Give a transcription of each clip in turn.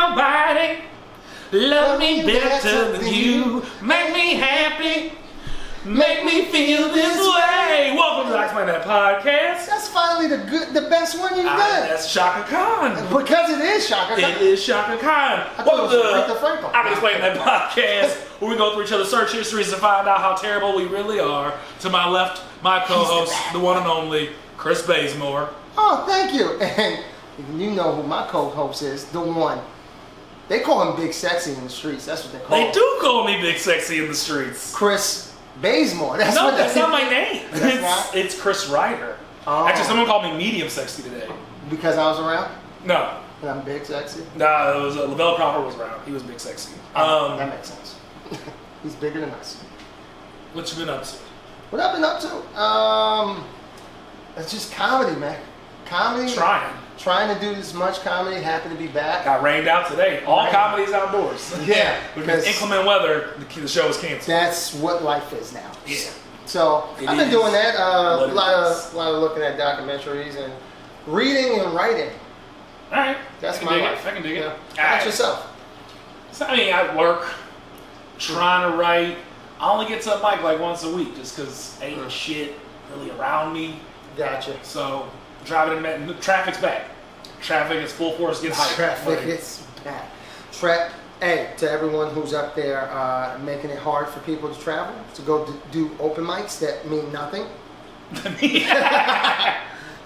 nobody love me better than you. Make me happy. Make me feel this way. Welcome to I Explain That podcast. That's finally the best one you've done. That's Shaka Khan. Because it is Shaka Khan. It is Shaka Khan. Welcome to I Explain That podcast, where we go through each other's search histories to find out how terrible we really are. To my left, my co-host, the one and only Chris Bazemore. Oh, thank you. And you know who my co-host is, the one. They call him Big Sexy in the streets. That's what they call him. They do call me Big Sexy in the streets. Chris Bazemore. That's not my name. It's Chris Reiter. Oh. Actually, someone called me Medium Sexy today. Because I was around? No. And I'm Big Sexy? No, it was Lavelle Crawford was around. He was Big Sexy. That makes sense. He's bigger than us. What you been up to? What I've been up to? It's just comedy, man. Comedy. Trying to do as much comedy. Happy to be back. Got rained out today. All comedy is outdoors. Yeah. Because inclement weather, the show is canceled. That's what life is now. Yeah. So I've been doing that. A lot of looking at documentaries and reading and writing. All right. That's my life. I can dig it. Yeah. How about yourself? So, I mean, I work, trying to write. I only get to a mic like once a week just because ain't shit really around me. Gotcha. So driving in the traffic's back. Traffic is full force. Get hyped. Traffic is back. Hey, to everyone who's up there making it hard for people to travel, to go do open mics that mean nothing.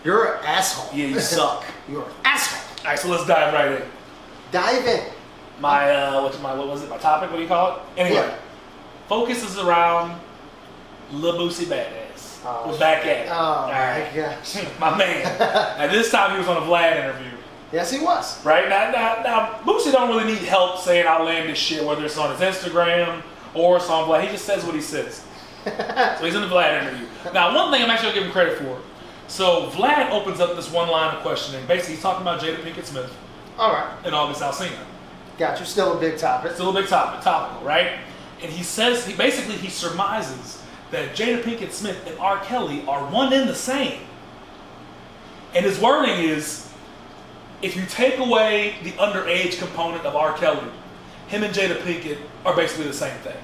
You're an asshole. Yeah, you suck. You're an asshole. All right, so let's dive right in. Dive in. What was it? My topic? What do you call it? Anyway, focus is around Boosie Badazz. We're back at it. Oh, my gosh. My man. And this time he was on a Vlad interview. Yes, he was. Right? Now, Boosie don't really need help saying outlandish shit, whether it's on his Instagram or it's on Vlad. He just says what he says. So he's in the Vlad interview. Now, one thing I'm actually going to give him credit for. So Vlad opens up this one line of questioning. Basically, he's talking about Jada Pinkett Smith. All right. And August Alsina. Got you. Still a big topic. Still a big topical, right? And he says, he surmises that Jada Pinkett Smith and R. Kelly are one and the same. And his wording is, if you take away the underage component of R. Kelly, him and Jada Pinkett are basically the same thing.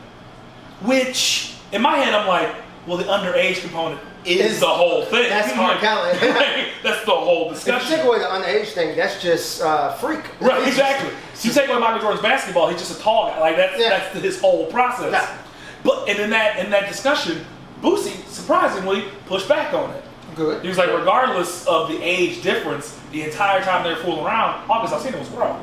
Which, in my head, I'm like, well, the underage component is the whole thing. That's R. Kelly. That's the whole discussion. If you take away the underage thing, that's just freak. Right, exactly. So you take away Michael Jordan's basketball, he's just a tall guy. Like that's his whole process. Yeah. But in that discussion, Boosie surprisingly pushed back on it. Good. He was like, regardless of the age difference, the entire time they were fooling around, August Alsina was grown.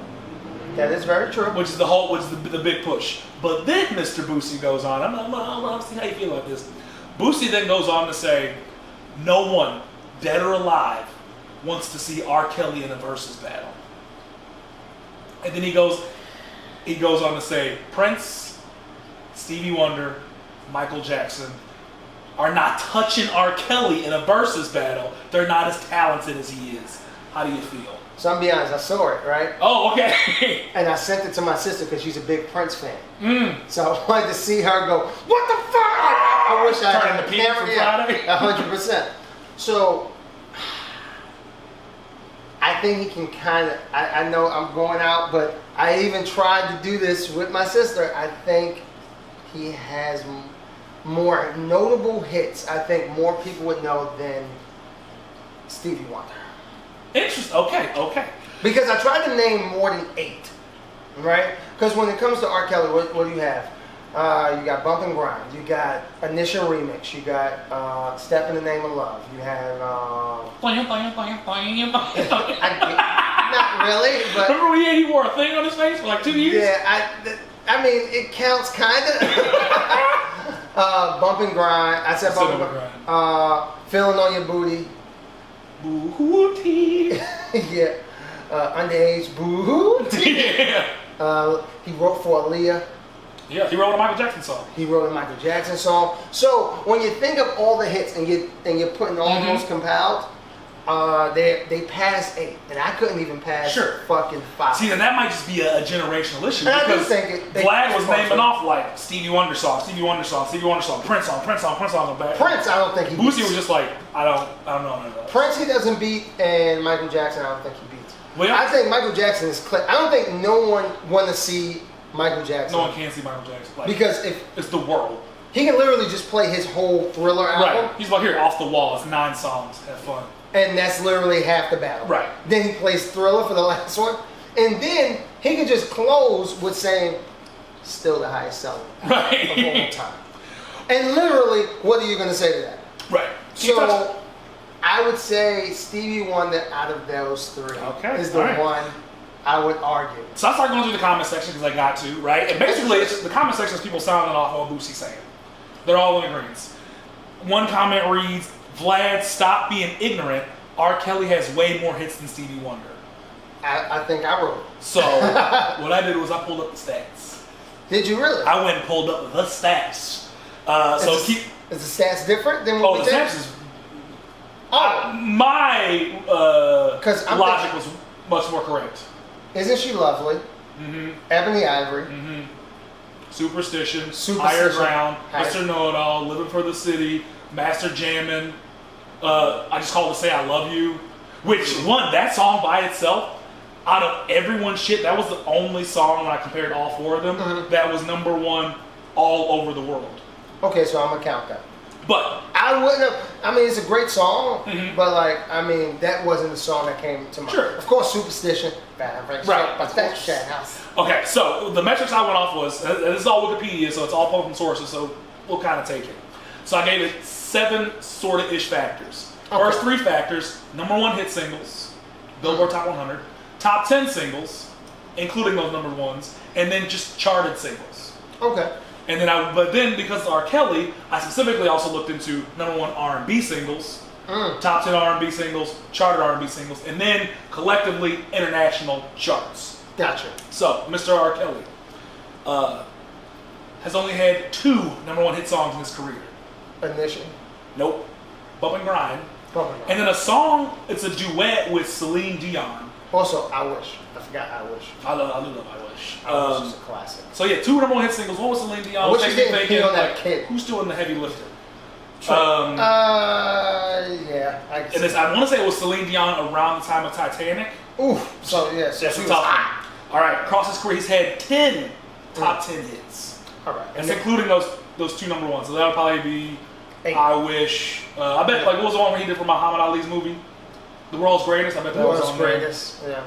That is very true. Which is the big push. But then Mr. Boosie goes on. I'm gonna see how you feel about this. Boosie then goes on to say, no one, dead or alive, wants to see R. Kelly in a versus battle. And then he goes on to say, Prince, Stevie Wonder, Michael Jackson are not touching R. Kelly in a versus battle. They're not as talented as he is. How do you feel? So I'm be honest, I saw it, right? Oh, okay. And I sent it to my sister because she's a big Prince fan. So I wanted to see her go, what the fuck? I wish I had the camera. 100%. So I think he can kind of, I know I'm going out, but I even tried to do this with my sister. I think he has more notable hits. I think more people would know than Stevie Wonder. Interesting. Okay. Because I tried to name more than 8, right? Because when it comes to R. Kelly, what do you have? You got Bump and Grind. You got Initial Remix. You got Step in the Name of Love. You have... not really, but... Remember when he wore a thing on his face for like 2 years? Yeah, I mean, it counts kind of. Bump and Grind. I said Bump and Grind. Feeling on Your Booty. Booty. Yeah. Underage Booty. Yeah. He wrote for Aaliyah. Yeah, he wrote a Michael Jackson song. So when you think of all the hits and you're putting all those compiled, they passed 8, and I couldn't even pass fucking 5. See, and that might just be a generational issue and because Vlad was naming off like Stevie Wonder song, Prince song. Prince, I don't think he Boosie was just like, I don't know none of that. Prince he doesn't beat, and Michael Jackson I don't think he beats. Well, I think Michael Jackson is I don't think no one want to see Michael Jackson. No one can see Michael Jackson. Like, because if it's the world. He can literally just play his whole Thriller album. Right. He's like, here, off the wall. It's 9 songs. Have fun. And that's literally half the battle. Right. Then he plays Thriller for the last one. And then he can just close with saying, still the highest selling right. of all time. And literally, what are you going to say to that? Right. So, I would say Stevie Wonder out of those 3 is the one I would argue. So I started going through the comment section because I got to, right? And basically, it's the comment section is people sounding off what Boosie saying. They're all in agreement. One comment reads, Vlad, stop being ignorant. R. Kelly has way more hits than Stevie Wonder. I think I wrote it. So what I did was I pulled up the stats. Did you really? I went and pulled up the stats. Is the stats different than what we the did? stats is... my logic was much more correct. Isn't she lovely? Mm-hmm. Ebony Ivory. Mm-hmm. Superstition, Higher Ground, Mr. Know-It-All, Living for the City, Master Jammin', I Just Called to Say I Love You, which one, that song by itself, out of everyone's shit, that was the only song when I compared all 4 of them, that was #1 all over the world. Okay, so I'm going to count that. But I wouldn't have, I mean, it's a great song, but like, I mean, that wasn't the song that came to mind. Sure. Of course, Superstition. Right. But that's house. Okay, so the metrics I went off was, this is all Wikipedia, so it's all pulled from sources, so we'll kind of take it. So I gave it 7 sort of ish factors. First 3 factors: #1 hit singles, Billboard Top 100, top 10 singles, including those number 1s, and then just charted singles. Okay. And then but then because of R. Kelly, I specifically also looked into #1 R&B singles, top 10 R&B singles, charted R&B singles, and then collectively international charts. Gotcha. So Mr. R. Kelly has only had 2 #1 hit songs in his career. Ignition. Nope. Bump and Grind. Bump and Grind. And then a song, it's a duet with Celine Dion. Also, I Wish. I forgot I Wish. I do love I Wish. I Wish is a classic. So yeah, 2 #1 hit singles. One was Celine Dion. I wish you didn't thinking, on that like, kid. Who's doing the heavy lifting? Yeah. And this, I want to say it was Celine Dion around the time of Titanic. Ooh. So yeah, so That's she a was tough hot. one. All right, across his career, he's had 10 top 10 hits. All right. That's including those 2 #1s. So that'll probably be 8. I Wish. I bet, like, what was the one where he did for Muhammad Ali's movie? The World's Greatest? I bet that was on there. Greatest, yeah.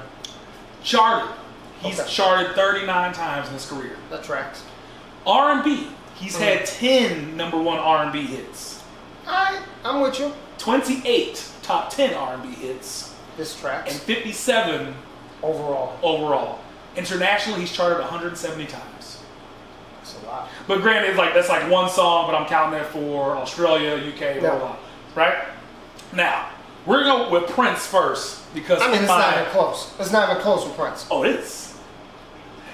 Charted. He's charted 39 times in his career. That tracks. R&B. He's had 10 #1 R&B hits. Alright, I'm with you. 28 top 10 R&B hits. This tracks. And 57 overall. Internationally, he's charted 170 times. That's a lot. But granted, that's like one song, but I'm counting that for Australia, UK, blah, blah, blah. Right? Now, we're going to go with Prince first because I mean, it's not even close. It's not even close with Prince. Oh, it is.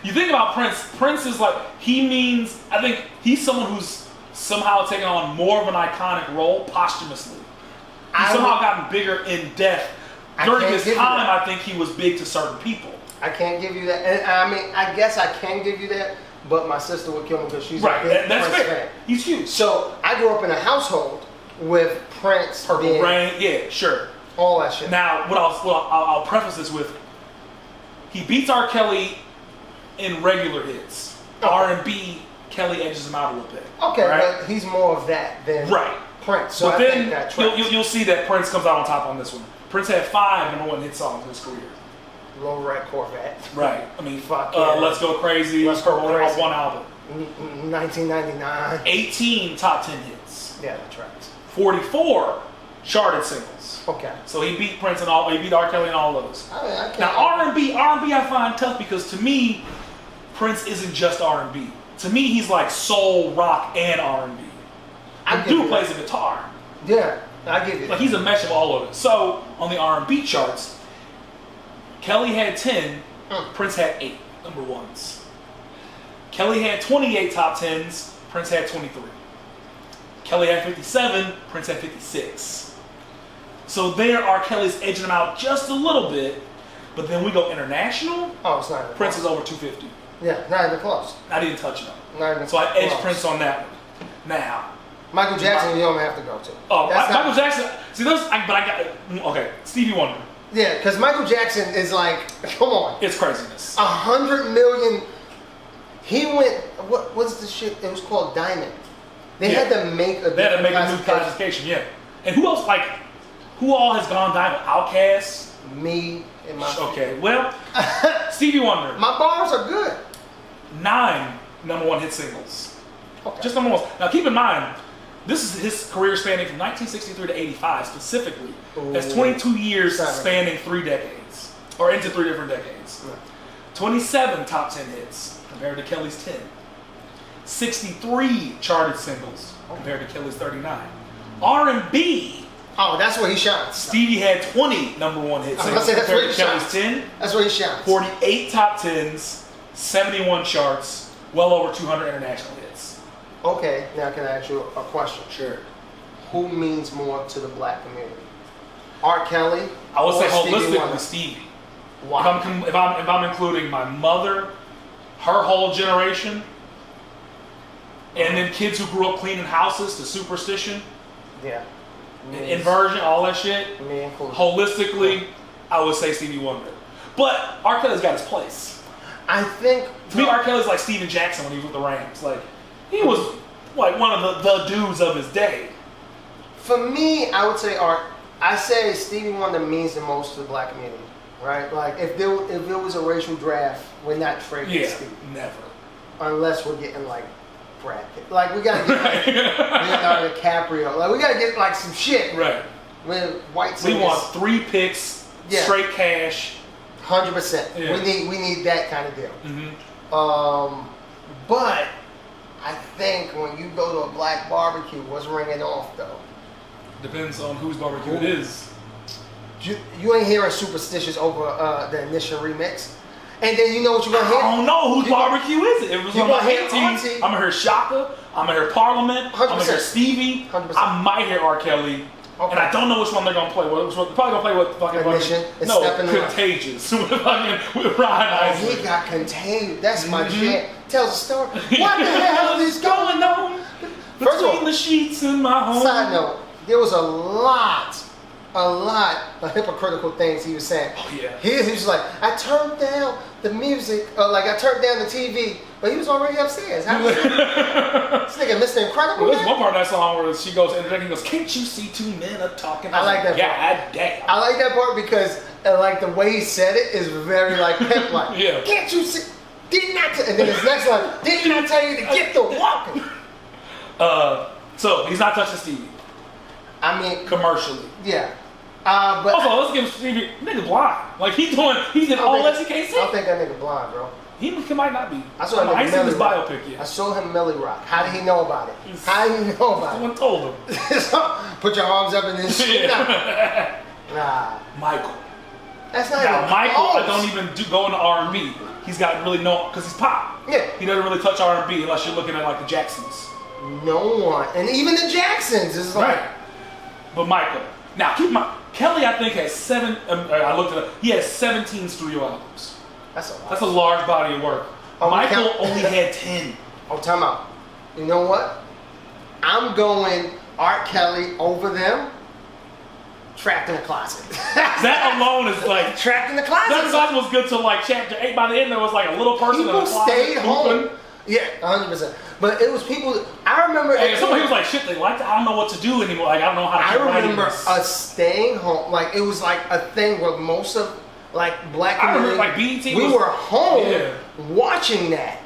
You think about Prince. Prince is like, I think he's someone who's somehow taken on more of an iconic role posthumously. He's somehow gotten bigger in death. During his time, I think he was big to certain people. I can't give you that. And I mean, I guess I can give you that, but my sister would kill me because she's a big that's Prince fair. fan. He's huge. So I grew up in a household with Prince, Purple Rain, yeah, sure, all that shit. Now, I'll preface this with, he beats R. Kelly in regular hits. R&B, Kelly edges him out a little bit. Okay, right? But he's more of that than Prince. So but I then think that you'll see that Prince comes out on top on this one. Prince had 5 #1 hit songs in his career. Low Red Corvette. Right. I mean, yeah. Let's Go Crazy. Let's Go Crazy. Off one album. 1999. 18 top 10 hits. Yeah, that tracks. 44 charted singles. Okay. So he beat Prince and all. He beat R. Kelly and all those. Now R&B I find tough because to me, Prince isn't just R&B. To me, he's like soul, rock, and R&B. The dude plays the guitar. Yeah, I give you that. Like he's a mesh of all of it. So on the R&B charts, Kelly had 10, Prince had 8 #1s. Kelly had 28 top 10s, Prince had 23. Kelly had 57, Prince had 56. So there, R. Kelly's edging him out just a little bit, but then we go international. Oh, it's not even Prince close. is over 250. Yeah, not even close. I didn't touch him. Not even so I edged close. Prince on that one. Now, Michael Jackson, you don't have to go to. Oh, Michael Jackson. See, those. Okay, Stevie Wonder. Yeah, because Michael Jackson is like, come on. It's craziness. 100 million. He went, what's the shit? It was called Diamond. They had to make a They had to make a new classification, yeah. And who else, like, who all has gone Diamond? Outkast? Me and my... Okay, well, Stevie Wonder. My bars are good. 9 #1 hit singles. Okay. Just #1. Now keep in mind, this is his career spanning from 1963 to 85 specifically. That's 22 years spanning 3 decades. Or into 3 different decades. 27 top 10 hits compared to Kelly's 10. 63 charted singles compared to Kelly's 39. R&B. Oh, that's where he shines. Stevie had 20 #1 hit singles compared to Kelly's 10. That's where he shines. 48 top 10s, 71 charts, well over 200 international hits. Okay, now can I ask you a question? Sure. Who means more to the black community? R. Kelly? I would say or holistically Stevie. Why? If I'm including my mother, her whole generation, and then kids who grew up cleaning houses to Superstition, Yeah. Inversion, all that shit. Me included. Holistically, I would say Stevie Wonder. But R. Kelly's got his place. I think... To me, R. Kelly's like Steven Jackson when he was with the Rams. Like, he was like one of the dudes of his day. For me, I would say I say Stevie Wonder means the most to the black community, right? Like if there was a racial draft, we're not trading Stevie. Never. Unless we're getting like Brad Pitt. Like we gotta get like Leonardo DiCaprio. Like we gotta get like some shit. Right. With white singers. We want 3 picks, straight cash. 100%. Yeah. We need that kind of deal. Mm-hmm. But I think when you go to a black barbecue, what's ringing off though? Depends on whose barbecue it is. You ain't hearing Superstitious over the initial remix. And then you know what you're gonna hear? I don't know whose barbecue is it. It was on my hit team. I'm gonna hear Shaka. I'm gonna hear Parliament. 100%. I'm gonna hear Stevie. 100%. I might hear R. Kelly. Okay. And I don't know which one they're gonna play. They're probably gonna play with fucking Contagious with Ryan Isley. He got Contagious. That's my jam. Tells a story. What the hell is going on? First of all, between the sheets in my home. Side note, there was a lot of hypocritical things he was saying. Oh yeah. He was like, I turned down the music, like I turned down the TV, but he was already upstairs. How was this nigga Mr. Incredible? Well, there's one part of that song where she goes and he goes, "Can't you see 2 men are talking?" I like that part. God damn. I like that part because like the way he said it is very like pimp like. Yeah. Can't you see? Didn't I? And then his next line, didn't I tell you to get the walking? So he's not touching Stevie. I mean, commercially. Yeah. But also, let's give Stevie nigga blind. Like he did all that he can't see. I don't think that nigga blind, bro. He might not be. I saw him. I seen his biopic yet. I saw him Millie Rock. How did he know about it? How did he know about Someone told him. Put your arms up and then shoot. Nah. Michael. That's not now, even Michael, close. I don't even go into R&B. He's got really no, because he's pop. Yeah. He doesn't really touch R&B unless you're looking at like the Jacksons. No one. And even the Jacksons is like. Right. But Michael. Now, keep in mind, Kelly, I think, has I looked it up. He has 17 studio albums. That's a lot. That's a large body of work. Michael only had 10. Oh, time out. You know what? I'm going Art Kelly over them. Trapped in a closet. That alone is like trapped in the closet. That song was good till like chapter 8. By the end, there was like a little person in a closet. People stayed home. Yeah, 100%. But it was people. I remember. Hey, somebody was like, "Shit, they liked it. I don't know what to do anymore. Like, I don't know how to." I remember us staying home. Like it was like a thing where most of like black. I remember like BET. We were home watching that.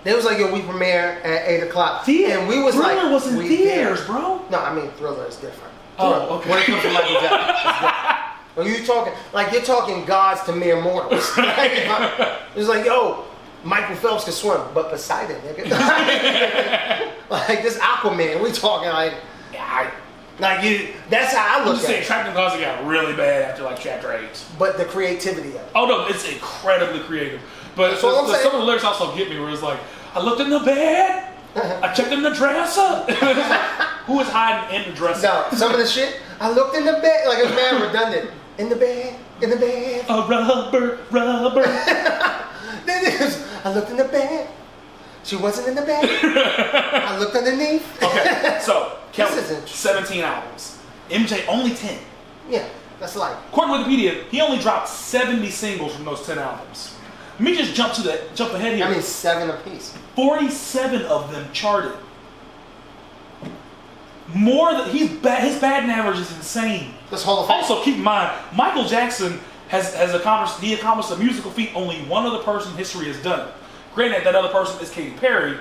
They was like, "Yo, we premiere at 8 o'clock," and we was Thriller like, was in theaters, bro. No, I mean Thriller is different. Oh, okay. When it comes to Michael Jackson, when you talking like you're talking gods to mere mortals. It's like, yo, Michael Phelps can swim, but Poseidon, nigga. Like this Aquaman, we talking like, that's how I look at it. Trapped in the Closet got really bad after like chapter 8. But the creativity of it. Oh no, it's incredibly creative. But some of the lyrics also get me where it's like, I looked in the bed, I checked in the dresser. Who is hiding in the dresser? No, some of the shit, I looked in the bed, like it was mad redundant. In the bed. A rubber. Then it was, I looked in the bed. She wasn't in the bed. I looked underneath. Okay, so Kelly, 17 albums. MJ only 10. Yeah. That's like, according to Wikipedia, he only dropped 70 singles from those 10 albums. Let me just jump ahead here. I mean, 7 apiece. 47 of them charted. More than his batting average is insane. That's Hall of Fame. Also, keep in mind, Michael Jackson has accomplished a musical feat only one other person in history has done. Granted, that other person is Katy Perry,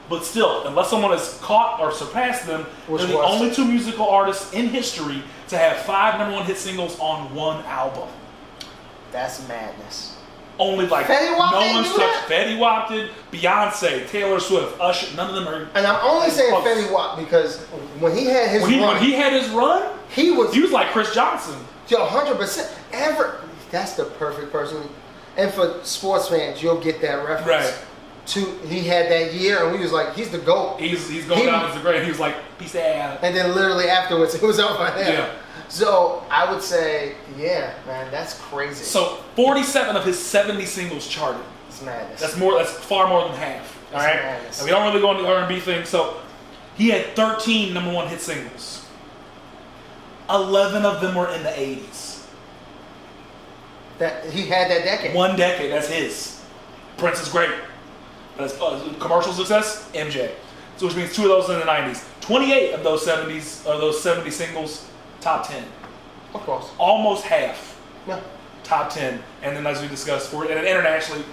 but still, unless someone has caught or surpassed them, they're the only 2 musical artists in history to have 5 #1 hit singles on one album. That's madness. Only like Fetty Wap no didn't one's do touched. that? Fetty Wap did, Beyonce, Taylor Swift, Usher. None of them are. And I'm only saying close. Fetty Wap because when he had his run, When he had his run, he was like Chris Johnson. 100%. That's the perfect person. And for sports fans, you'll get that reference. Right. He had that year, and we was like, he's the GOAT. He's going down as the great. He was like, peace out. And then literally afterwards, it was over him. Yeah. So I would say, yeah, man, that's crazy. So 47 of his 70 singles charted. It's madness. That's far more than half. All right. Madness. And we don't really go into the R&B thing. So he had 13 #1 hit singles. 11 of them were in the 80s. That he had that decade. One decade. That's his. Prince is great. That's commercial success. MJ. So which means 2 of those in the 90s. 28 of those 70 singles, top 10. Of course. Almost half. Yeah. Top 10. And then as we discussed, and then internationally,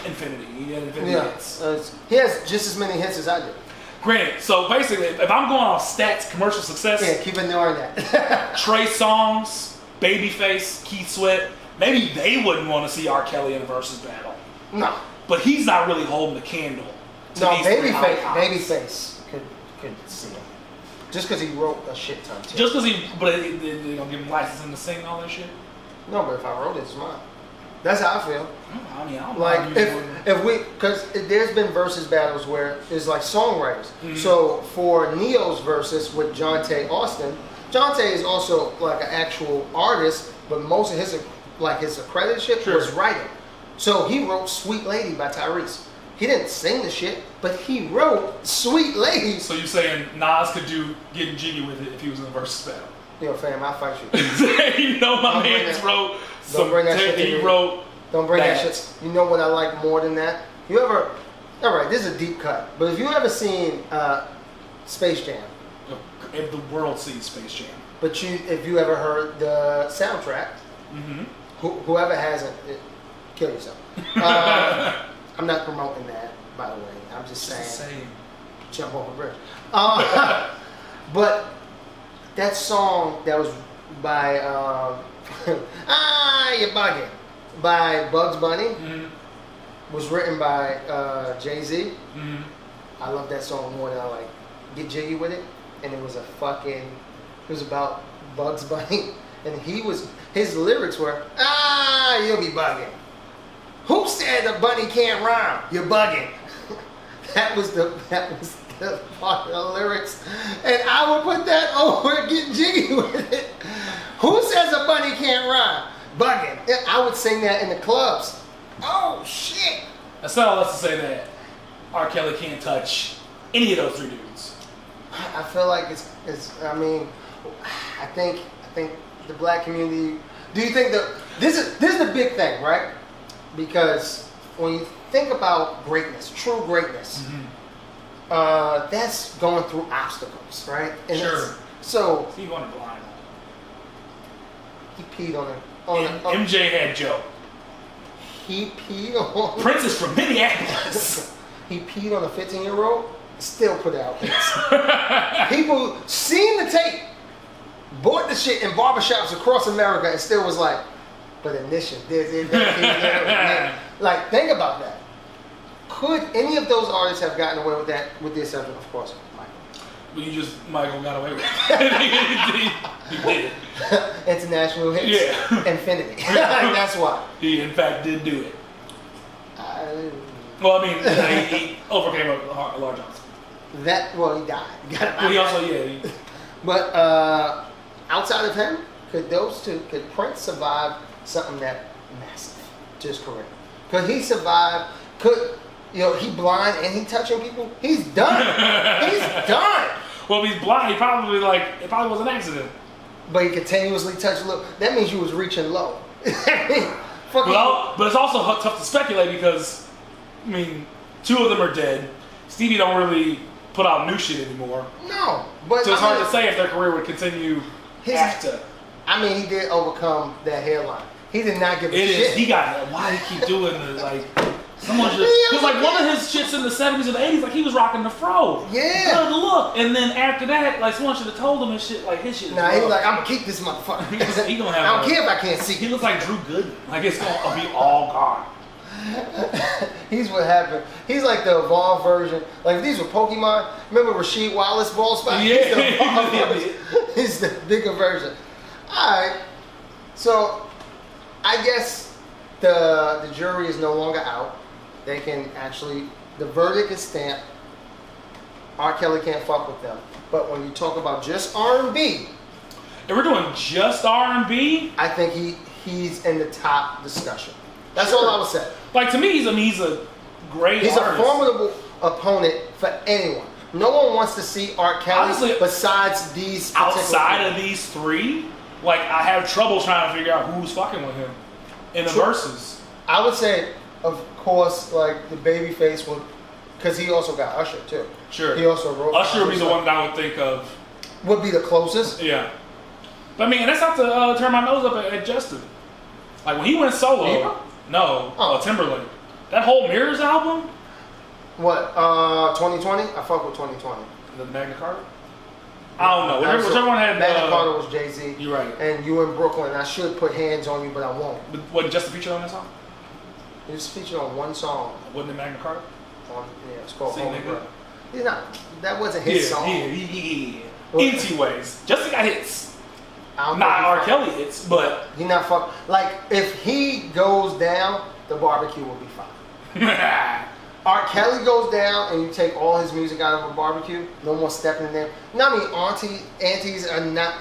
Infinity. He had Infinity hits. He has just as many hits as I do. Granted, so basically, if I'm going off stats, commercial success, Yeah, keep ignoring that. Trey Songz, Babyface, Keith Sweat, maybe they wouldn't want to see R. Kelly in a versus battle. No. But he's not really holding the candle. To No, these three icons. Babyface could see him. Just because he wrote a shit ton too. Just because but they gonna give him licensing to sing all that shit? No, but if I wrote it, it's mine. That's how I feel. I mean, I don't Like mind if we, because there's been versus battles where it's like songwriters. Mhm. So for Neo's versus with Jonte Austin, Jonte is also like an actual artist, but most of his accredited Sure. was writing. So he wrote "Sweet Lady" by Tyrese. He didn't sing the shit, but he wrote "Sweet Lady." So you're saying Nas could do Getting Jiggy with it if he was in a versus battle? Yo, fam, I'll fight you. You know my Don't bring man's that- wrote don't bring that shit to he me. wrote Don't bring that that. shit. You know what I like more than that? All right, this is a deep cut, but if you ever seen Space Jam, if the world sees Space Jam. but if you ever heard the soundtrack, Mm-hmm. whoever hasn't, kill yourself. I'm not promoting that, by the way. I'm just saying, jump off a bridge. But that song that was by You're Bugging by Bugs Bunny was written by Jay-Z. Mm-hmm. I love that song more than I like Get Jiggy With It. And it was about Bugs Bunny. And his lyrics were, you'll be bugging. Who said the bunny can't rhyme? You're bugging. that was the part of the lyrics. And I would put that over Get Jiggy With It. Who says a bunny can't rhyme? Bugging. I would sing that in the clubs. Oh, shit. That's not all that's to say that R. Kelly can't touch any of those 3 dudes. I feel like I mean, I think the black community, do you think that this is the big thing, right? Because when you think about greatness, true greatness, that's going through obstacles, right? And Sure. So He went blind. he peed on it. MJ had Joe. He peed on. Prince is from Minneapolis. He peed on a 15-year-old. Still put out hits. People seen the tape, bought the shit in barbershops across America, and still was like, but in this shit, like, think about that. Could any of those artists have gotten away with that, with the exception, of course, Michael? Michael got away with it. he did. International hits. Yeah. Infinity. That's why. He, in fact, did do it. Well, I mean, he overcame a large obstacle. He died. Well, he also, But outside of him, could Prince survive something that massive? Just correct. Could he survive? He blind and he touching people? He's done. He's done. Well, if he's blind, it probably was an accident. but he continuously touched low. That means you was reaching low. Fucking, But it's also tough to speculate because, I mean, 2 of them are dead. Stevie don't really put out new shit anymore. no, but So it's hard to say if their career would continue after. I mean, he did overcome that hairline. He did not give a It shit. is. He got. Why did he keep doing this? Like, someone should. Because like one of his shits in the 70s and the 80s, like he was rocking the fro. Yeah. Good look. And then after that, like someone should have told him his shit. Like his shit. Nah, he was like, I'm gonna keep this motherfucker. He gonna have. I don't care if I can't see. He looks like Drew Gooden. Like it's gonna be all gone. He's what happened. He's like the evolved version. Like if these were Pokemon, remember Rasheed Wallace ball spot? Yeah. He's the evolved version. He's the bigger version. Alright. So I guess the jury is no longer out. They can actually, the verdict is stamped. R. Kelly can't fuck with them. But when you talk about just R&B, If we're doing just R&B, I think he's in the top discussion. That's Sure. all I would say. like to me, he's a great He's artist. a formidable opponent for anyone. No one wants to see R. Kelly Honestly, besides these particular Outside of people. these 3, like I have trouble trying to figure out who's fucking with him in the True. verses. I would say, of course, like the Babyface would, because he also got Usher too. Sure. He also wrote. Usher would be the stuff. one that I would think of. Would be the closest. Yeah. But I mean, that's not to turn my nose up at Justin. Like when he went solo. Bieber? No, Oh. Timberlake. That whole Mirrors album, What? 2020? I fuck with 2020. the Magna Carta. I don't know. Whichever one had. Magna Carta was Jay-Z. You're right. And You in Brooklyn. I should put Hands on You, but I won't. But wasn't Justin featured on that song? He was featured on one song. Wasn't it Magna Carta? It's called See, Home nigga. Girl. He's not. That wasn't his song. Yeah. Well- Anyways, Justin got hits. I don't Not think R. he Kelly hits, but He not fuck. Like if he goes down, the barbecue will be fine. R. Kelly goes down, and you take all his music out of a barbecue. No more stepping in there. You know what I mean? Aunties are not.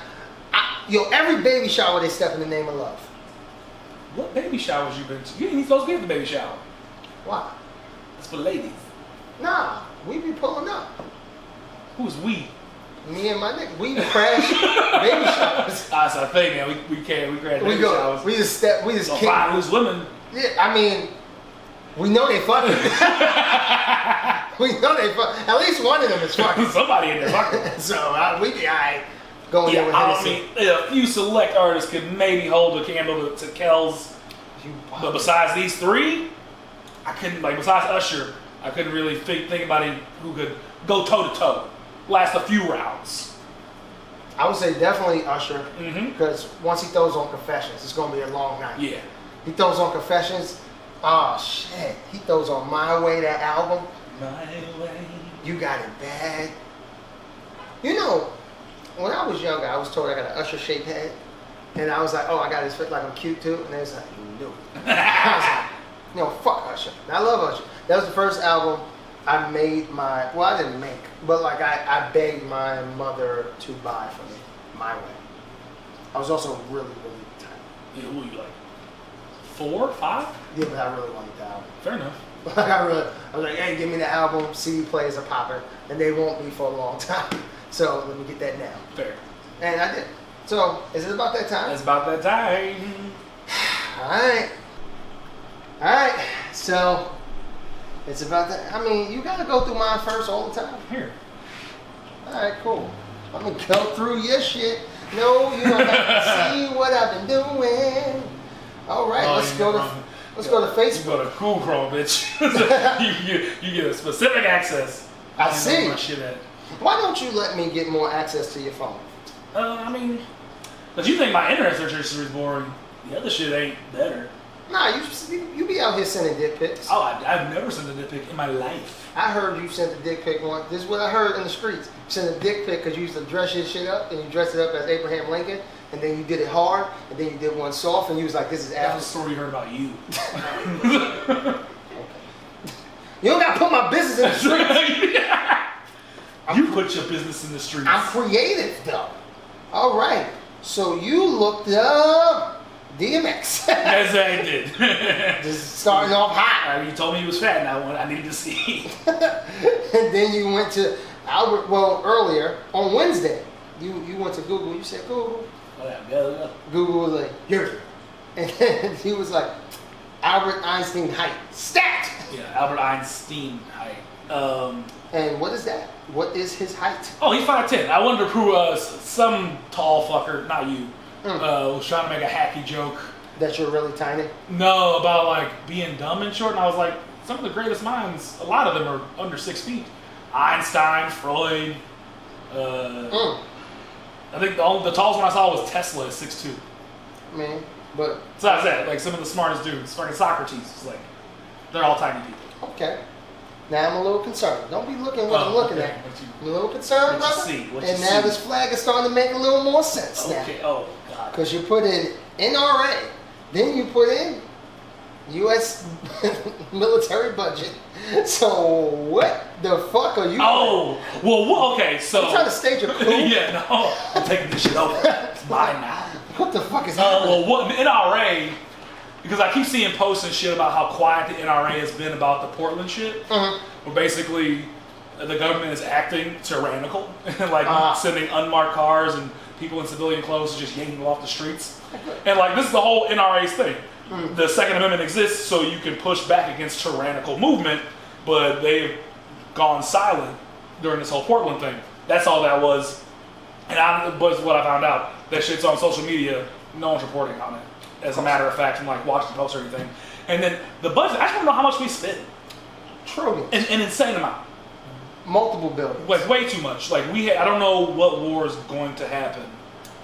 Every baby shower they step in the name of love. what baby showers you been to? You ain't supposed to be at the baby shower. Why? It's for ladies. Nah, we be pulling up. Who's we? Me and my nigga, we crash baby showers. That's our thing, man. We can't. We crash We baby go. showers. We just step. We just So kick. fine, who's women? Yeah, I mean, we know they fucking. We know they fuck. At least one of them is fucking. Somebody in there fucking. So we be alright. Going Yeah, in with I Hennessy. mean, a few select artists could maybe hold a candle to Kel's, but besides these 3, I couldn't. Like besides Usher, I couldn't really think anybody who could go toe to toe, last a few rounds. I would say definitely Usher, Mm-hmm. because once he throws on Confessions, it's gonna be a long night. Yeah. He throws on Confessions. Oh shit! He throws on My Way, that album. My way. You Got It Bad. You know, when I was younger, I was told I got an Usher-shaped head, and I was like, oh, I got his fit like I'm cute too, and they was like, you knew. I was like, you know, fuck Usher. And I love Usher. That was the first album I made my. Well, I didn't make, but like I begged my mother to buy for me, My Way. I was also really, really tight. Yeah, who you like? 4, 5? Yeah, but I really wanted the album. Fair enough. Like I was like, hey, give me the album. CD players are popping, and they won't be for a long time. So let me get that now. Fair. And I did. So is it about that time? It's about that time. All right. All right. So it's about that. I mean, you gotta go through mine first all the time. Here. All right, cool. I'm gonna go through your shit. No, you don't have to see what I've been doing. All right, let's go to You Facebook. go to Cool Chrome, bitch. you get a specific access. I don't see. know where my shit at. Why don't you let me get more access to your phone? I mean, but you think my internet search history is boring. The other shit ain't better. Nah, you be out here sending dick pics. Oh, I've never sent a dick pic in my life. I heard you sent a dick pic once. This is what I heard in the streets. You sent a dick pic because you used to dress your shit up, and you dressed it up as Abraham Lincoln, and then you did it hard, and then you did one soft, and you was like, this is That's the after. story you heard about you. You don't got to put my business in the streets. You put your business in the streets. I'm creative, though. All right. So you looked up DMX. Yes, I did. Just starting off hot. You told me he was fat, and I needed to see. And then you went to Albert, well, earlier, on Wednesday, you went to Google. You said, Google, Yeah. Google was like, here. And then he was like, Albert Einstein height. Stat! Yeah, Albert Einstein height. And what is that? What is his height? Oh, he's 5'10". I wanted to prove some tall fucker, not you, was trying to make a hacky joke. That you're really tiny? No, about like being dumb and short. And I was like, some of the greatest minds, a lot of them are under 6 feet. Einstein, Freud. I think the tallest one I saw was Tesla at 6'2". Man, but... So I said, like some of the smartest dudes, fucking Socrates, is like, they're all tiny people. Okay. Now I'm a little concerned. Don't be looking what I'm looking at. I'm a little concerned, brother. And now this flag is starting to make a little more sense now. Okay, oh, God. Because you put in NRA, then you put in U.S. military budget. So what the fuck are you doing? Well, okay, so... You trying to stage a coup? Yeah, no. I'm taking this shit over. It's mine now. What the fuck is happening? Well, the NRA... Because I keep seeing posts and shit about how quiet the NRA has been about the Portland shit. Where basically the government is acting tyrannical. Like sending unmarked cars and people in civilian clothes just yanking them off the streets. And like this is the whole NRA's thing. The Second Amendment exists so you can push back against tyrannical movement, but they've gone silent during this whole Portland thing. That's all that was. And but what I found out, that shit's on social media, no one's reporting on it. As a matter of fact, from like Washington Post or anything. And then the budget, I just want to know how much we spend. Trillions. An insane amount. Multiple billions. Like way too much. Like I don't know what war is going to happen.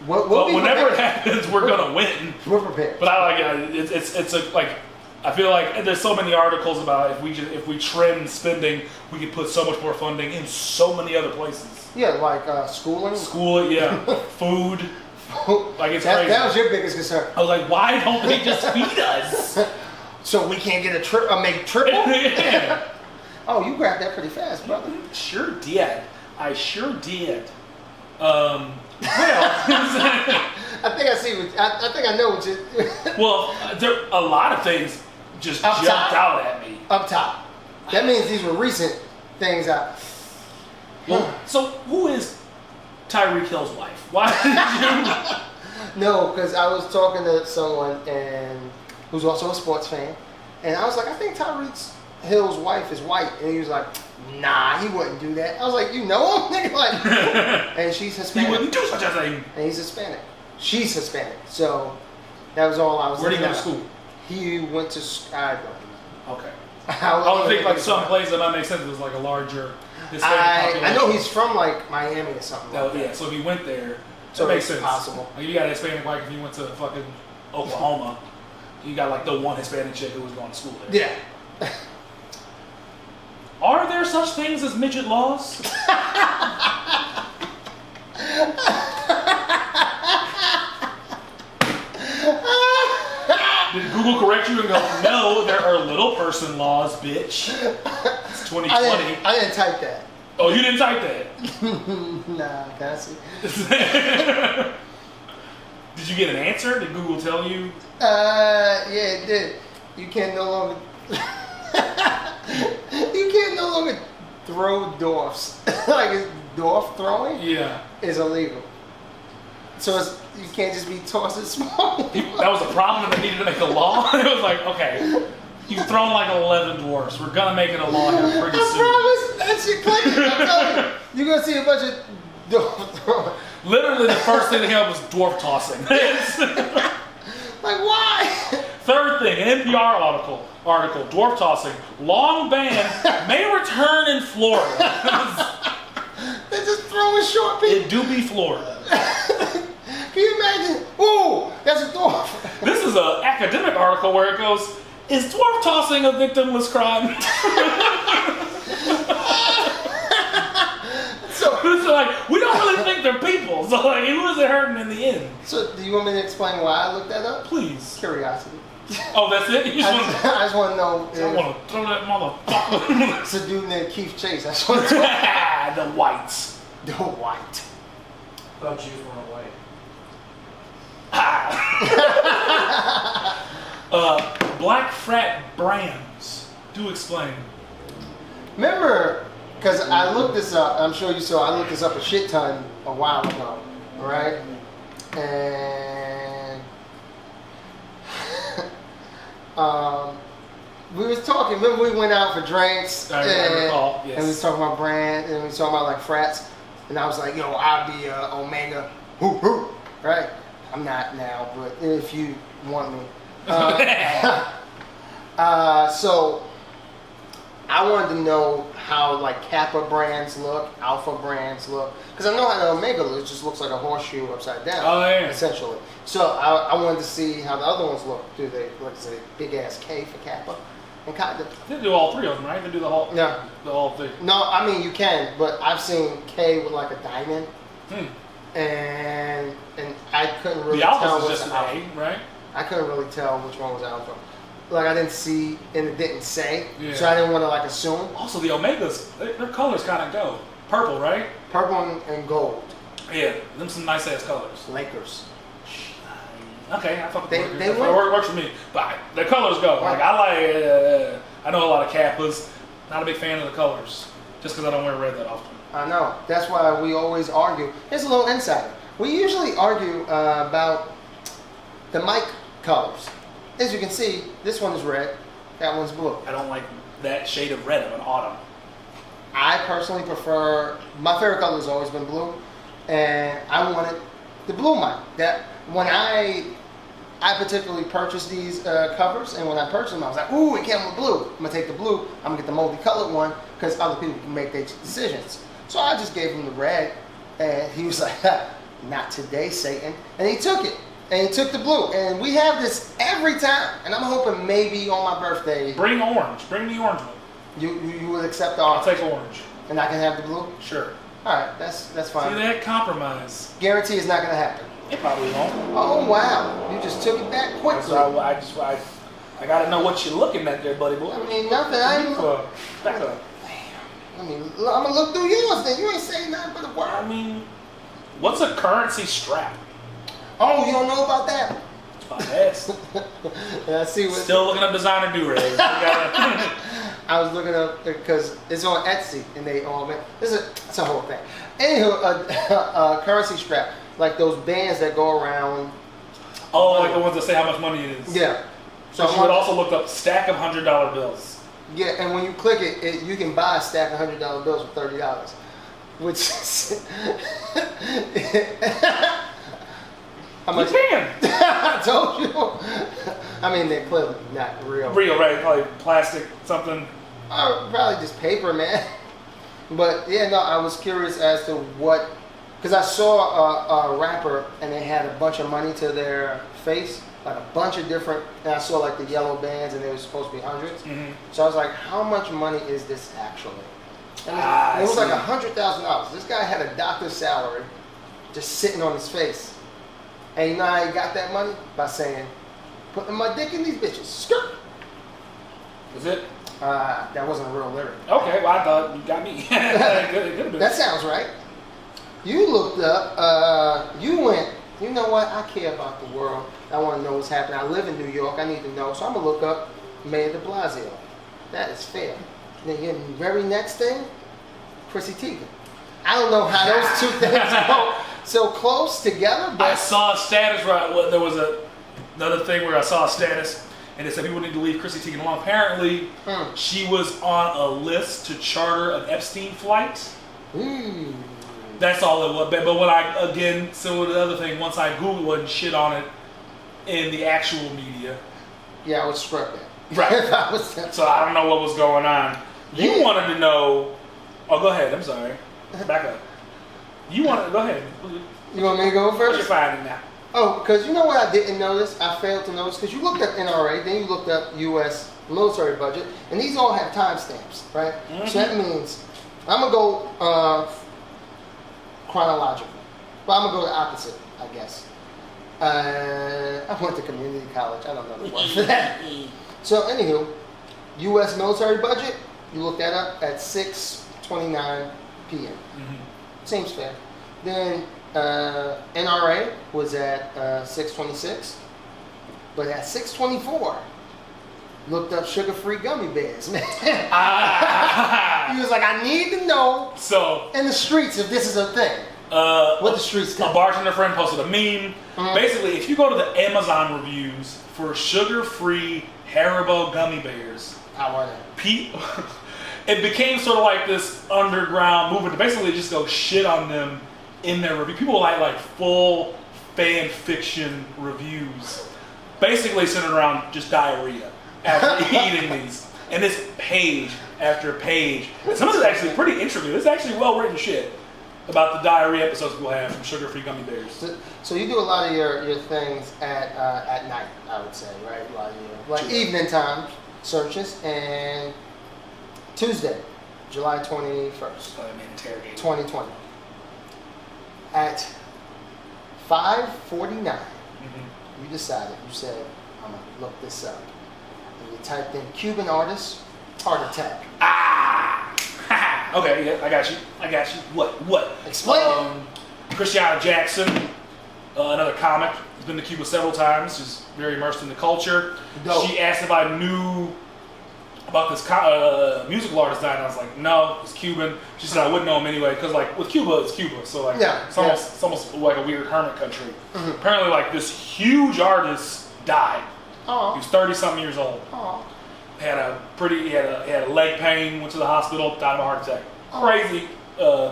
But whenever it happens, we're gonna win. We're prepared. But I like it's like I feel like there's so many articles about if we trim spending, we could put so much more funding in so many other places. Yeah, like schooling. School, yeah, food. Like it's crazy. That was your biggest concern. I was like, why don't they just feed us? So we can't get make triple? Yeah. Oh, you grabbed that pretty fast, brother. Sure did. I sure did. Well, I think I see. I think I know what you. Well, there a lot of things just jumped out at me. Up top. That means these were recent things. Well, so who is Tyreek Hill's wife? Why did you? No, because I was talking to someone and who's also a sports fan, and I was like, I think Tyreek Hill's wife is white, and he was like, nah, he wouldn't do that. I was like, you know him, nigga? Like, and she's Hispanic. He wouldn't do such a thing. And he's Hispanic. She's Hispanic. So that was all I was. Where did he go to school? He went to. I don't know. Okay. I would think like some place that might make sense. There's like a larger Hispanic population. I know he's from like Miami or something. Like that. Yeah. So if he went there, so it makes sense. Possible. Like you got a Hispanic wife if you went to fucking Oklahoma. You got like the one Hispanic chick who was going to school there. Yeah. Are there such things as midget laws? Did Google correct you and go, no, there are little person laws, bitch. It's 2020. I didn't type that. Oh, you didn't type that? Nah, can I see? Did you get an answer? Did Google tell you? Yeah, it did. You can no longer... You can no longer throw dwarfs. Like it's dwarf throwing. Yeah, is illegal. So you can't just be tossing small. That was a problem that they needed to make a law. It was like, okay, you've thrown like 11 dwarfs. We're gonna make it a law here pretty soon. I promise. That shit clicking. I'm telling you, you're gonna see a bunch of dwarf throwing. Literally, the first thing they came up was dwarf tossing. Like why? Third thing, an NPR article, dwarf tossing, long ban may return in Florida. They're just throwing short people. It do be Florida. Can you imagine? Ooh, that's a dwarf. This is an academic article where it goes, is dwarf tossing a victimless crime? So it's like, we don't really think they're people. So like, who is it hurting in the end? So do you want me to explain why I looked that up? Please. Curiosity. Oh, that's it? I just want to know. I want to throw that motherfucker. It's a dude named Keith Chase. I just want to know. The whites. The white. I thought you weren't white. Black frat brands. Do explain. Remember, because I looked this up. I'm sure you saw. I looked this up a shit ton a while ago. All right. and we was talking. Remember, we went out for drinks, I recall, yes. and we was talking about brand, and we was talking about like frats, and I was like, "Yo, I'll be Omega, hoo hoo." Right? I'm not now, but if you want me, so I wanted to know how like Kappa brands look, Alpha brands look, because I know how the Omega looks. It just looks like a horseshoe upside down, essentially. So I wanted to see how the other ones look. Do they look like a big ass K for Kappa? And kind of. They do all three of them, right? They do the whole. No. The whole thing. No, I mean you can, but I've seen K with like a diamond, and I couldn't really the tell Alpha's which just an Alpha. A, right? I couldn't really tell which one was Alpha. Like I didn't see, and it didn't say, Yeah. so I didn't want to like assume. Also, the Omegas, their colors kind of go purple, right? Purple and gold. Yeah, them some nice ass colors. Lakers. Okay, I fuck with They Lakers. win. It works for me. But the colors go. Like I know a lot of Kappas. Not a big fan of the colors, just because I don't wear red that often. I know. That's why we always argue. Here's a little insider. We usually argue about the mic colors. As you can see, this one is red, that one's blue. I don't like that shade of red of an autumn. I personally prefer, my favorite color has always been blue, and I wanted the blue mic. That when I particularly purchased these covers, and when I purchased them, I was like, ooh, it came with blue. I'm gonna take the blue. I'm gonna get the multicolored one because other people can make their decisions. So I just gave him the red, and he was like, not today, Satan, and he took it. And he took the blue, and we have this every time. And I'm hoping maybe on my birthday, Bring orange. Bring the orange one. you would accept the I'll orange, take orange. and I can have the blue. Sure. All right, that's See fine. that compromise. Guarantee it's not gonna happen. It probably won't. Oh wow, you just took it back quickly. So I gotta know what you're looking at there, buddy boy. I mean nothing. I ain't. Back up. I mean, I'm gonna look through yours. Then you ain't saying nothing but a word. I mean, what's a currency strap? Oh, you don't know about that? Yes. I see what. Still looking up designer do-rags. I was looking up because it's on Etsy, and they all man. It's a whole thing. Anywho, a currency strap, like those bands that go around. Oh, like the ones that say how much money it is. Yeah. So she would also look up stack of $100 bills. Yeah, and when you click it, you can buy a stack of $100 bills for $30, which is how much? You can. I told you. I mean, they're clearly not real. Real, right? Probably plastic, something. Probably just paper, man. But yeah, no, I was curious as to what, because I saw a rapper and they had a bunch of money to their face, like a bunch of different, and I saw like the yellow bands and they were supposed to be hundreds. Mm-hmm. So I was like, how much money is this actually? And Ah, it was I like see. $100,000. This guy had a doctor's salary just sitting on his face. And you know how he got that money? By saying, putting my dick in these bitches. Skirt. Is it? That wasn't a real lyric. Okay, well I thought you got me. Good. That sounds right. You looked up, you went, you know what, I care about the world. I want to know what's happening. I live in New York, I need to know. So I'm going to look up Mayor de Blasio. That is fair. Then your very next thing, Chrissy Teigen. I don't know how those two things go so close together, I but saw a status where there was another thing where I saw a status and it said people need to leave Chrissy Teigen alone. Apparently, she was on a list to charter an Epstein flight. That's all it was. But when I, again, similar to the other thing, once I Googled it and shit on it in the actual media. yeah, I would scrap that. Right. If I was So I don't know what was going on. You Yeah. wanted to know. Oh, go ahead. I'm sorry. Back up. You wanted. Go ahead. You want me to go What you first? finding now? Oh, because you know what I didn't notice? I failed to notice, because you looked up NRA, then you looked up U.S. military budget, and these all have timestamps, right? Mm-hmm. So that means, I'm going to go chronological. Well, I'm going to go the opposite, I guess. I went to community college. I don't know the word for that. So, anywho, U.S. military budget, you look that up at 6:29 p.m. Mm-hmm. Seems fair. Then NRA was at 6:26, but at 6:24, looked up sugar-free gummy bears. Man, he was like, "I need to know So in the streets if this is a thing." What the streets A tell. bartender friend posted a meme. Basically, if you go to the Amazon reviews for sugar-free Haribo gummy bears, I want it. it became sort of like this underground movement to basically just go shit on them in their review. People like full fan fiction reviews, basically centered around just diarrhea after eating these. And this page after page. Some of it's actually pretty intricate. It's actually well-written shit about the diarrhea episodes people have from sugar-free gummy bears. So you do a lot of your things at night, I would say, right? A lot of your, like evening time searches, and Tuesday, July 21st, 2020, at 5:49, you decided, you said, I'm gonna look this up, and you typed in Cuban artist heart attack. Okay, yeah, I got you. What? Explain Christiana Jackson, another comic, has been to Cuba several times. She's very immersed in the culture. Dope. She asked if I knew about this musical artist dying. I was like, no, it's Cuban. She said I wouldn't know him anyway, because like with Cuba, it's Cuba. So like, it's almost like a weird hermit country. Apparently, like this huge artist died. He was 30-something years old. Had a leg pain, went to the hospital, died of a heart attack. Crazy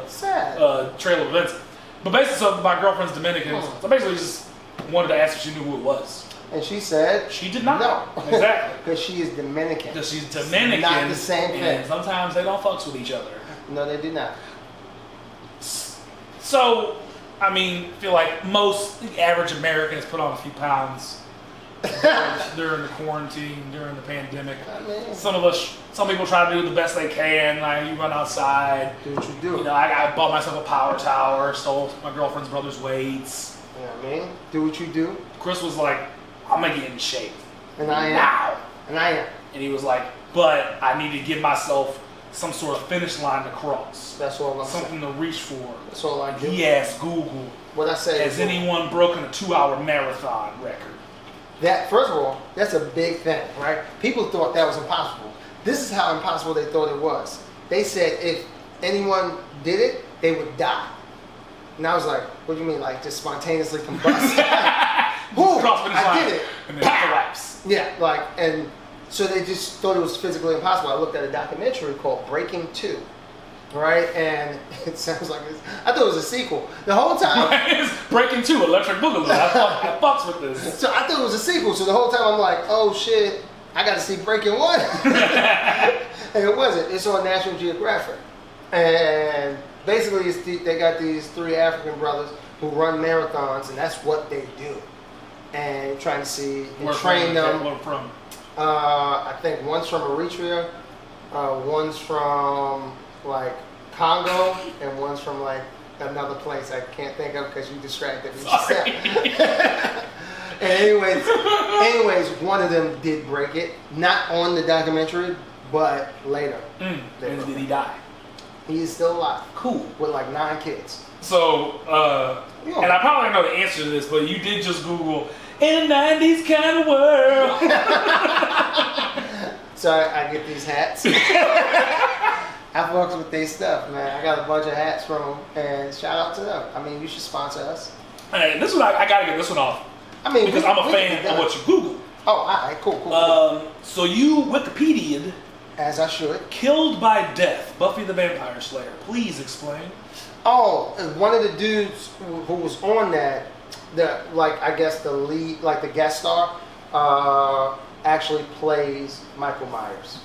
sad trail of events. But basically, so my girlfriend's Dominican, so I basically just wanted to ask if she knew who it was. And she said She did not. no. Exactly. Because she is Dominican. Because she's Dominican. Not the same thing. And sometimes they don't fucks with each other. No, they do not. So, I mean, I feel like the average American has put on a few pounds during the quarantine, during the pandemic. I mean, Some people try to do the best they can. Like, you run outside. do what you do. You know, I bought myself a power tower, stole my girlfriend's brother's weights. You know what I mean? Do what you do. Chris was like, I'm gonna get in shape. And I am. Now. And I am. And he was like, but I need to give myself some sort of finish line to cross. That's all I'm saying. Something to reach for. That's all I do. He asked Google, What I say has is anyone broken a 2-hour marathon record? that, first of all, that's a big thing, right? People thought that was impossible. This is how impossible they thought it was. They said if anyone did it, they would die. And I was like, what do you mean, like just spontaneously combust? Woo, I did it. And then collapse. Yeah, like, and so they just thought it was physically impossible. I looked at a documentary called Breaking 2, right? And it sounds like this. I thought it was a sequel. The whole time. It's Breaking 2, Electric Boogaloo. I fucks with this. So I thought it was a sequel. So the whole time I'm like, oh shit, I got to see Breaking 1. And it wasn't. It's on National Geographic. And basically they got these 3 African brothers who run marathons, and that's what they do. And trying to see and train them. Where from? I think one's from Eritrea, one's from like Congo, and one's from like another place I can't think of because you distracted me. Sorry. And anyways, one of them did break it, not on the documentary, but later. And did he die? He is still alive. Cool. With like 9 kids. So, and I probably don't know the answer to this, but you did just Google, in a 90s kind of world. So I get these hats. I fucks with their stuff, man. I got a bunch of hats from them, and shout out to them. I mean, you should sponsor us. Hey, this one I gotta get this one off. I mean, because I'm a fan of what you Google. Oh, all right, cool. So you Wikipedia'd, as I should. Killed by Death, Buffy the Vampire Slayer. Please explain. Oh, one of the dudes who was on that, I guess the lead, like the guest star, actually plays Michael Myers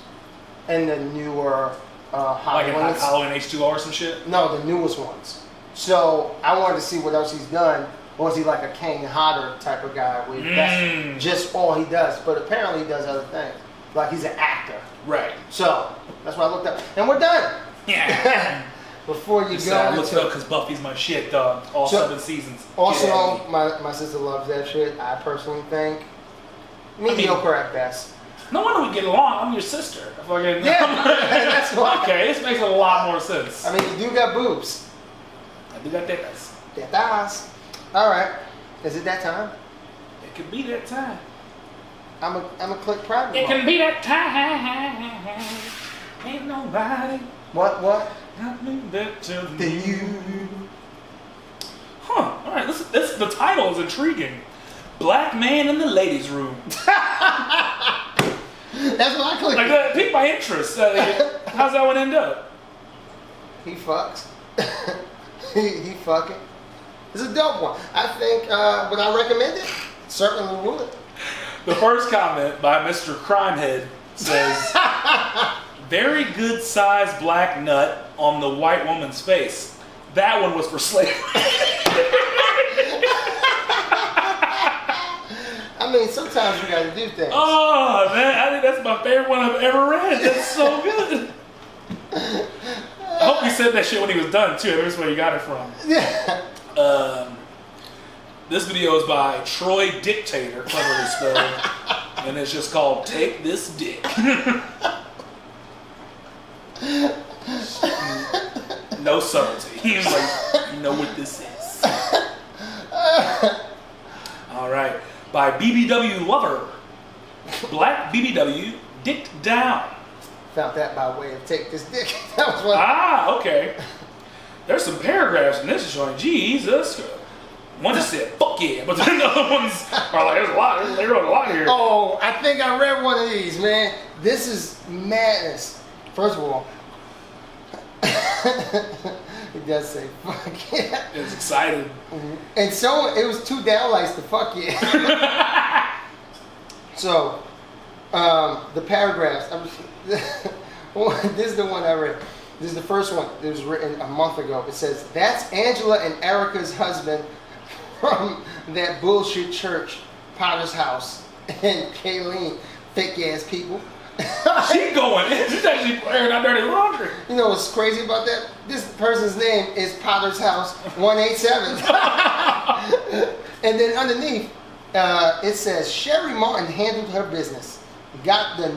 in the newer Halloween. Like in Halloween H2O or some shit? No, the newest ones. So I wanted to see what else he's done. Or is he like a Kane Hodder type of guy where that's just all he does? But apparently he does other things. Like he's an actor. Right. So that's why I looked up. And we're done. Yeah. Before you go I looked up because Buffy's my shit, dog. All 7 seasons. Also, my sister loves that shit. I personally think mediocre at best. No wonder we get along. I'm your sister. Fucking, Yeah, that's why. Okay, this makes a lot more sense. I mean, you do got boobs. I do got tetas. Tetas. All right. Is it that time? It could be that time. I'm a click private. It can be that time. Ain't nobody. What? Got me better Than you. The title is intriguing. Black man in the ladies' room. That's what I clicked. Like that piqued my interest. How's that one end up? He fucks. he fucking. It's a dope one. I think, would I recommend it? Certainly would. The first comment by Mr. Crimehead says, very good sized black nut on the white woman's face. That one was for slavery. I mean, sometimes we gotta do things. Oh, man, I think that's my favorite one I've ever read. That's so good. I hope he said that shit when he was done, too. That's where you got it from. Yeah. This video is by Troy Dictator, cleverly spelled, and it's just called Take This Dick. No subtlety. He's like, you know what this is. All right. By BBW Lover. Black BBW Dicked Down. Found that by way of Take This Dick. That was one. Ah, okay. There's some paragraphs in this joint. Jesus. One just said, fuck yeah. But the other ones are like, there's a lot. They wrote a lot here. Oh, I think I read one of these, man. This is madness. First of all, it does say fuck yeah. It's excited. Mm-hmm. And so it was 2 downlights to fuck yeah. So, the paragraphs. This is the one I read. This is the first one. It was written a month ago. It says, that's Angela and Erica's husband from that bullshit church, Potter's House, and Kayleen, fake ass people. She going in. She's actually airing out dirty laundry. You know what's crazy about that? This person's name is Potter's House 187. And then underneath, it says, Sherry Martin handled her business. Got the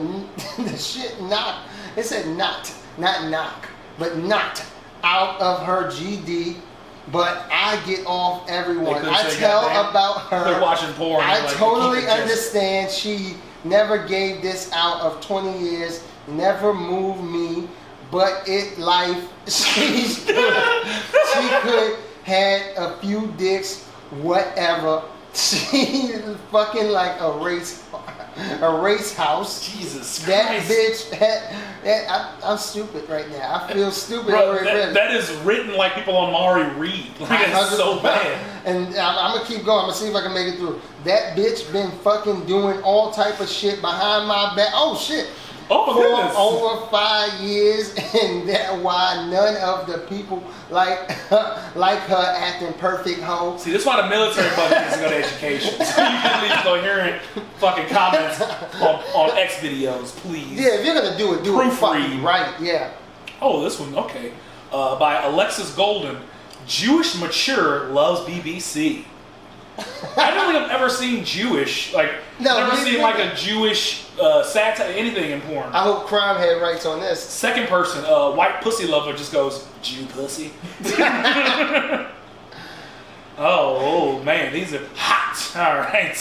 shit knocked. It said not knock, but knocked out of her GD. But I get off everyone. I tell about her. They're watching porn. I like, totally understand. She never gave this out of 20 years. Never moved me. But it life. She could had a few dicks. Whatever. She fucking like a race house. Jesus that Christ. Bitch. I'm stupid right now. I feel stupid. Bro, that is written like people on Maury Reed. Like it's so bad. And I'm gonna keep going. I'm gonna see if I can make it through. That bitch been fucking doing all type of shit behind my back. Oh shit. Oh my For goodness. over 5 years, and that's why none of the people like her acting perfect hoe. See, this is why the military budget needs to go to education. So you can leave coherent fucking comments on X videos, please. Yeah, if you're gonna do it Proofread. fucking right. Yeah. Oh, this one, okay. By Alexis Golden. Jewish mature loves BBC. I don't think I've ever seen Jewish, like, never seen like a Jewish satire, anything in porn. I hope Crimehead writes on this. Second person, white pussy lover just goes, Jew pussy. oh man, these are hot. All right.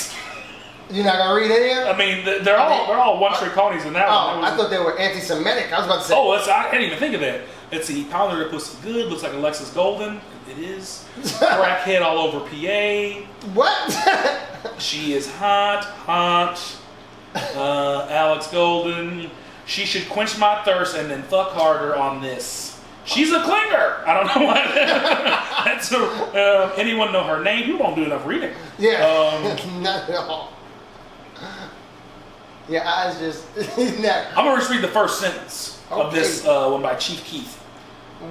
You're not gonna read any of them? I mean, they're all one-trick ponies in that one. Oh, I thought they were anti-Semitic. I was about to say. Oh, I didn't even think of that. Let's see, he pounded her pussy good. Looks like Alexis Golden. It is. Crackhead all over PA. What? She is hot. Alex Golden. She should quench my thirst and then fuck harder on this. She's a clinger. I don't know why. That's anyone know her name? You won't do enough reading. Yeah. Not at all. Yeah, I was just. I'm gonna just read the first sentence of this one by Chief Keith.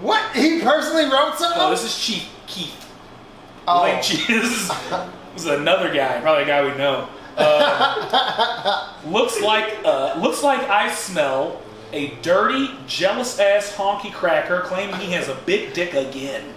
What? He personally wrote something? No, this is Chief Keith. Oh. Like, this is another guy, probably a guy we know. Looks like I smell a dirty, jealous ass honky cracker claiming he has a big dick again.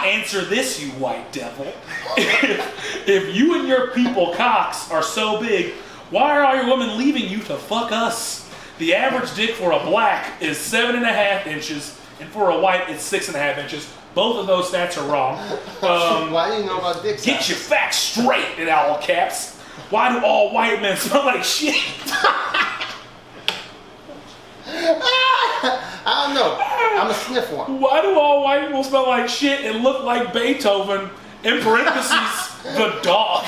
Answer this, you white devil. If you and your people cocks are so big, why are all your women leaving you to fuck us? The average dick for a black is 7.5 inches, and for a white it's 6.5 inches. Both of those stats are wrong. Why do you know about dick size? Get your facts straight in all caps. Why do all white men smell like shit? I don't know. I'm a sniff one. Why do all white people smell like shit and look like Beethoven In parentheses, the dog.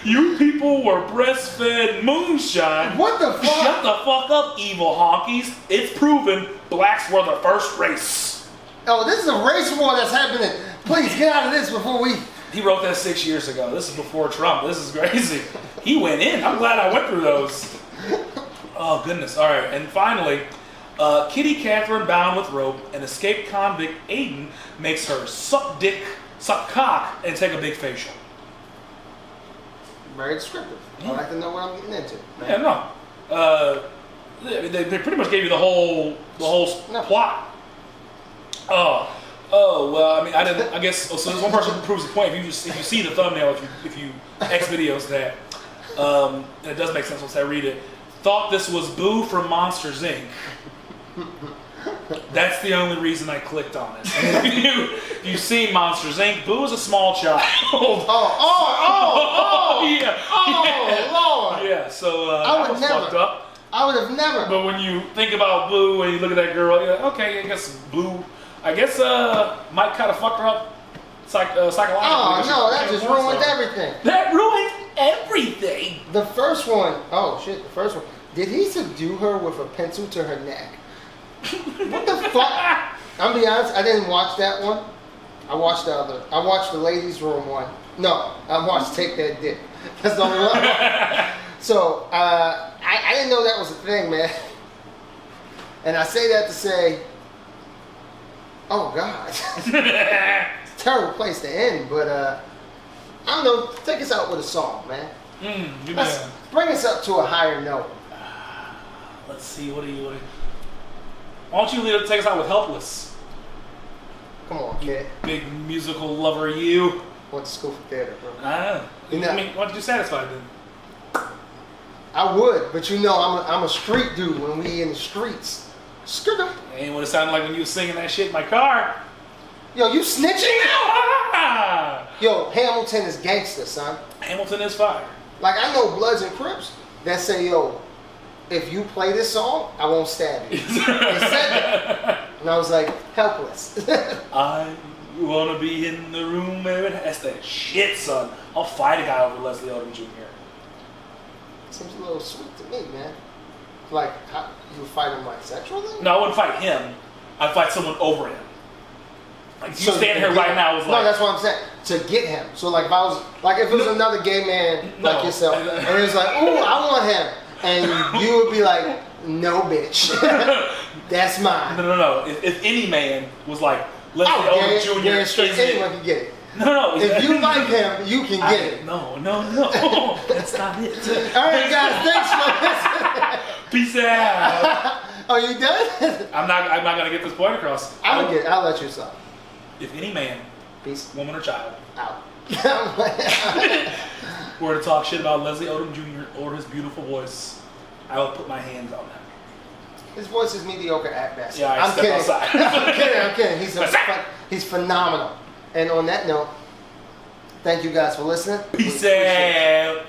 You people were breastfed moonshine. What the fuck? Shut the fuck up, evil honkies. It's proven blacks were the first race. Oh, this is a race war that's happening. Please get out of this before we. He wrote that 6 years ago. This is before Trump. This is crazy. He went in. I'm glad I went through those. Oh, goodness. All right. And finally, Kitty Catherine bound with rope and escaped convict Aiden makes her suck dick, suck cock, and take a big facial. Very descriptive. I like to know what I'm getting into. Yeah, no. They pretty much gave you the whole plot. Oh, well, I mean, I guess, so there's one person who proves the point. If you see the thumbnail, if you X videos that, and it does make sense once I read it, thought this was Boo from Monsters, Inc. That's the only reason I clicked on it. If you've seen Monsters, Inc., Boo is a small child. Lord. Yeah, so I would that was never. fucked up. I would have never. But when you think about Boo and you look at that girl, you're like, okay, I guess Boo, Mike kind of fucked her up psychologically. Oh, no, that just ruined everything. That ruined everything. The first one, the first one. Did he subdue her with a pencil to her neck? What the fuck? I'm be honest, I didn't watch that one. I watched the other. I watched the ladies' room one. No, I watched Take That Dick. That's the only one. So, I didn't know that was a thing, man. And I say that to say, oh God. It's a terrible place to end, but I don't know, take us out with a song, man. Let's bring us up to a higher note. Let's see, what do you... Why don't you take us out with Helpless? Come on, kid. Big musical lover you. Went to school for theater, bro. I mean, why don't you satisfy then? I would, but I'm a street dude when we in the streets. Skirt. Ain't what it sounded like when you was singing that shit in my car. Yo, you snitching now? Ah! Yo, Hamilton is gangster, son. Hamilton is fire. Like, I know Bloods and Crips that say, yo, if you play this song, I won't stab you. They said that. And I was like, helpless. I wanna be in the room where that's that shit, son. I'll fight a guy over Leslie Odom Jr. Seems a little sweet to me, man. Like, how, you fight him like sexually? No, I wouldn't fight him. I'd fight someone over him. Like, you So standing here right now was like... No, that's what I'm saying. To get him. So, like, if I was... Like, if it was another gay man like yourself, and it was like, ooh, I want him. And you would be like, no, bitch. That's mine. No. If any man was like, Leslie Odom Jr. Yeah, straight anyone can get it. No. If you like him, you can get it. No. That's not it. All right, guys. Thanks for listening. Peace out. Oh, you done? I'm not gonna get this point across. I'll let you stop. If any man, Peace. woman or child, Out. were to talk shit about Leslie Odom Jr. or his beautiful voice, I would put my hands on them. His voice is mediocre at best. Yeah, I'm step kidding. outside. I'm kidding. He's phenomenal. And on that note, thank you guys for listening. Peace out.